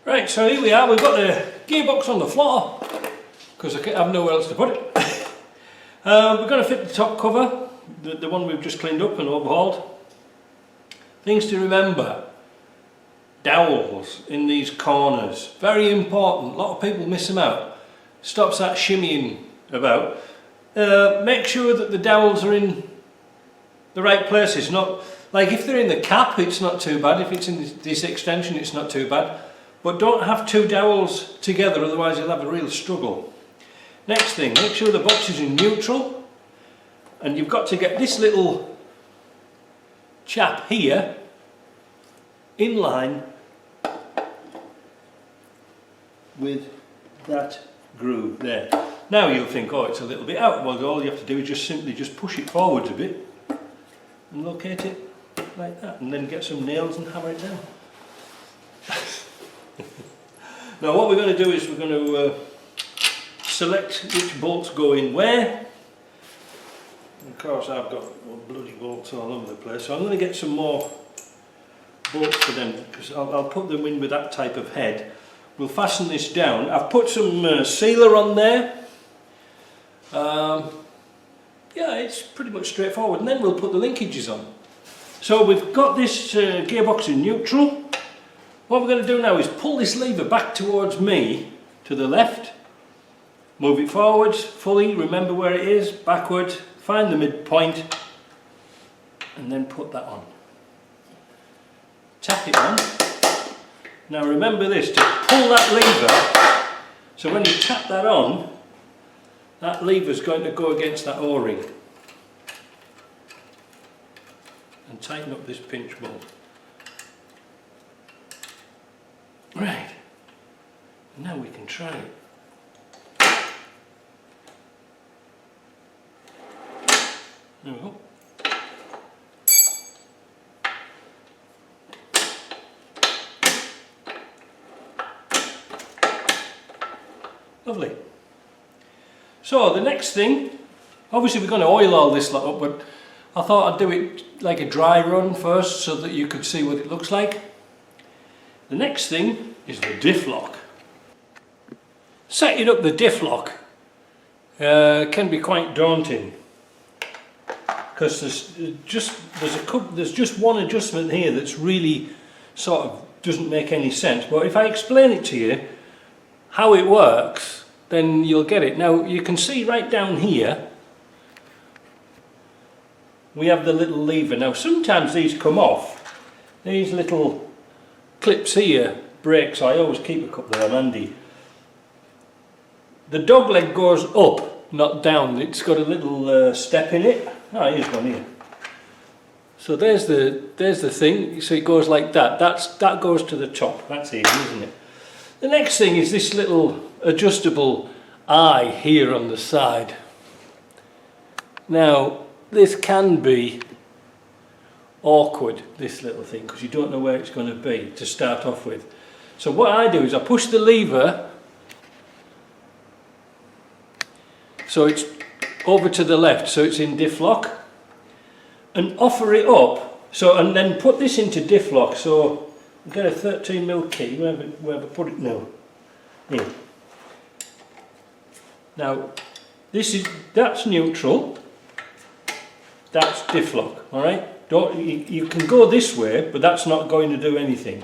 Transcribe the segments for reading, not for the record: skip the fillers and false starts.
Right, so here we are, we've got the gearbox on the floor because I have nowhere else to put it. We're going to fit the top cover, the one we've just cleaned up and overhauled. Things to remember: dowels in these corners, very important. A lot of people miss them out. Stops that shimmying about. Make sure that the dowels are in the right places. Not like if they're in the cap, it's not too bad. If it's in this extension, it's not too bad. But don't have two dowels together, otherwise you'll have a real struggle. Next thing, make sure the box is in neutral, and you've got to get this little chap here in line with that groove there. Now you'll think, oh, it's a little bit out. Well, all you have to do is just simply push it forwards a bit and locate it like that, and then get some nails and hammer it down. Now what we're going to do is we're going to select which bolts go in where. And of course I've got bloody bolts all over the place, so I'm going to get some more bolts for them, because I'll put them in with that type of head. We'll fasten this down. I've put some sealer on there. Yeah, it's pretty much straightforward, and then we'll put the linkages on. So we've got this gearbox in neutral. What we're going to do now is pull this lever back towards me, to the left, move it forwards fully, remember where it is, backwards, find the midpoint, and then put that on. Tap it on. Now remember this, to pull that lever, so when you tap that on, that lever is going to go against that O-ring and tighten up this pinch bolt. Right, now we can try it. There we go. Lovely. So the next thing, obviously we're going to oil all this lot up, but I thought I'd do it like a dry run first so that you could see what it looks like. The next thing is the diff lock. Setting up the diff lock can be quite daunting, because there's just one adjustment here that's really sort of doesn't make any sense. But if I explain it to you how it works, then you'll get it. Now you can see right down here we have the little lever. Now sometimes these come off. These little clips here break, so I always keep a couple of them handy. The dog leg goes up, not down. It's got a little step in it. Ah, here's one here. So there's the thing. So it goes like that. That goes to the top. That's easy, isn't it? The next thing is this little adjustable eye here on the side. Now this can be awkward, this little thing, because you don't know where it's going to be to start off with. So what I do is I push the lever so it's over to the left, so it's in diff lock, and offer it up, so, and then put this into diff lock. So get a 13mm key, wherever put it now. Here. Now that's neutral, that's diff lock, alright? You can go this way, but that's not going to do anything.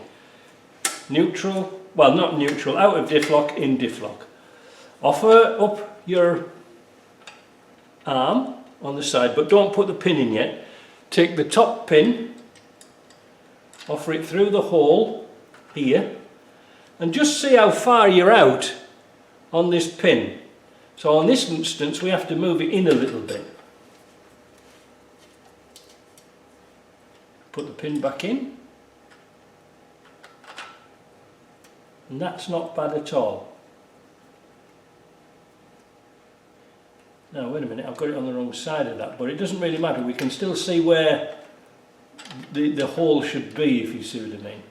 Neutral, well, not neutral, out of diff lock, in diff lock. Offer up your arm on the side, but don't put the pin in yet. Take the top pin, offer it through the hole here, and just see how far you're out on this pin. So on this instance we have to move it in a little bit. Put the pin back in, and that's not bad at all. Now wait a minute, I've got it on the wrong side of that, but it doesn't really matter. We can still see where the hole should be, if you see what I mean.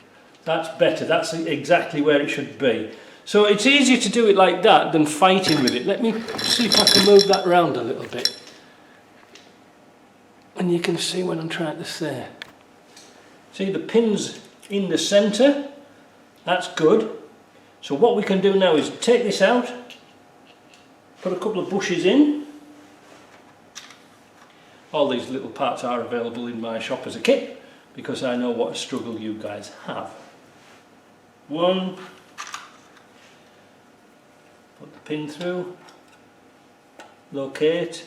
That's better, that's exactly where it should be. So it's easier to do it like that than fighting with it. Let me see if I can move that around a little bit. And you can see what I'm trying to say. See, the pin's in the centre, that's good. So what we can do now is take this out, put a couple of bushes in. All these little parts are available in my shop as a kit, because I know what a struggle you guys have. One, put the pin through, locate,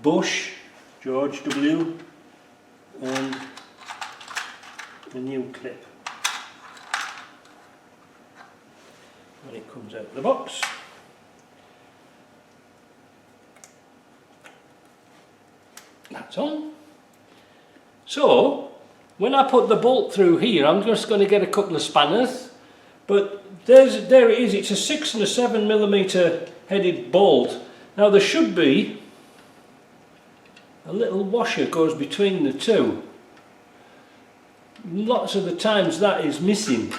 bush, George W, and the new clip. When it comes out of the box. That's on. So when I put the bolt through here, I'm just going to get a couple of spanners, but there it is. It's a 6 and a 7 millimeter headed bolt. Now there should be a little washer goes between the two. Lots of the times that is missing.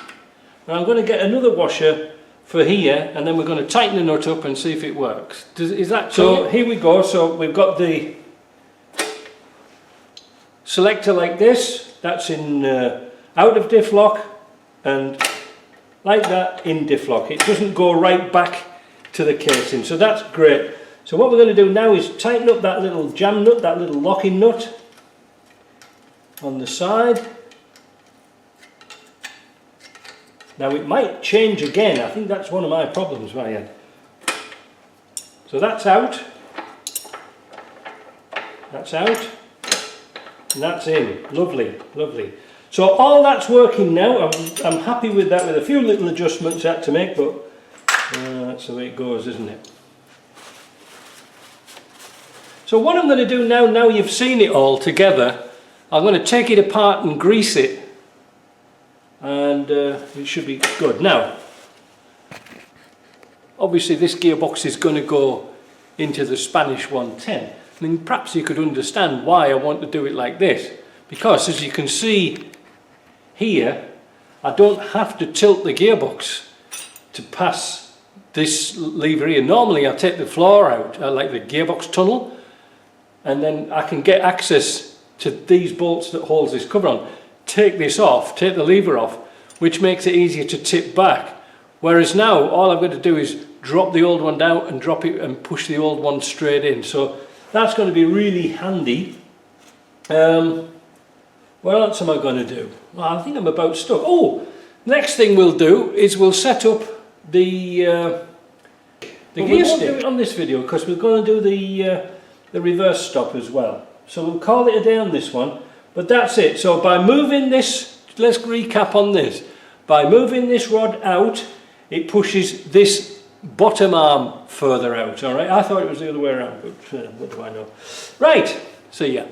And I'm going to get another washer for here, and then we're going to tighten the nut up and see if it works. Is that so? Here we go. So we've got the selector like this, that's in out of diff lock, and like that in diff lock. It doesn't go right back to the casing, so that's great. So what we're going to do now is tighten up that little jam nut, that little locking nut on the side. Now it might change again. I think that's one of my problems I had. So that's out, that's out, and that's in. Lovely, lovely. So all that's working now. I'm happy with that, with a few little adjustments I had to make, but that's the way it goes, isn't it? So what I'm going to do now you've seen it all together, I'm going to take it apart and grease it, and it should be good. Now obviously this gearbox is going to go into the Spanish 110. I mean, perhaps you could understand why I want to do it like this, because as you can see here, I don't have to tilt the gearbox to pass this lever here. Normally I take the floor out, like the gearbox tunnel, and then I can get access to these bolts that holds this cover on. Take this off, take the lever off, which makes it easier to tip back. Whereas now all I've got to do is drop the old one down and drop it and push the old one straight in. So that's going to be really handy. What else am I going to do? Well, I think I'm about stuck. Oh, next thing we'll do is we'll set up the gear stick. We won't do it on this video because we're going to do the reverse stop as well. So we'll call it a day on this one. But that's it. So by moving this, let's recap on this. By moving this rod out, it pushes this bottom arm further out. All right. I thought it was the other way around, but what do I know? Right. See ya.